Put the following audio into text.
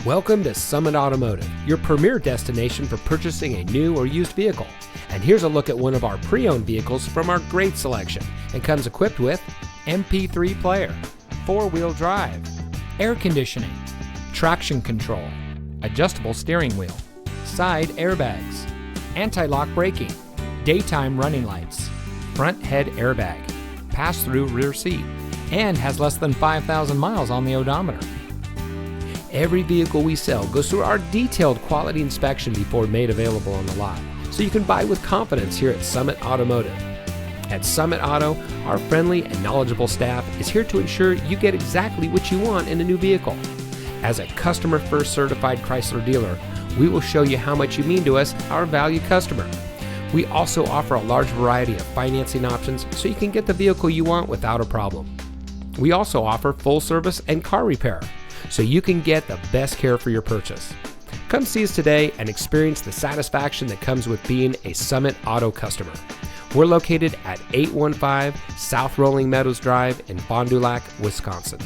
Welcome to Summit Automotive, your premier destination for purchasing a new or used vehicle. And here's a look at one of our pre-owned vehicles from our great selection, and comes equipped with MP3 player, 4-wheel drive, air conditioning, traction control, adjustable steering wheel, side airbags, anti-lock braking, daytime running lights, front head airbag, pass-through rear seat, and has less than 5,000 miles on the odometer. Every vehicle we sell goes through our detailed quality inspection before made available on the lot, so you can buy with confidence here at Summit Automotive. At Summit Auto, our friendly and knowledgeable staff is here to ensure you get exactly what you want in a new vehicle. As a customer-first certified Chrysler dealer, we will show you how much you mean to us, our valued customer. We also offer a large variety of financing options so you can get the vehicle you want without a problem. We also offer full service and car repair, so you can get the best care for your purchase. Come see us today and experience the satisfaction that comes with being a Summit Auto customer. We're located at 815 South Rolling Meadows Drive in Fond Du Lac, Wisconsin.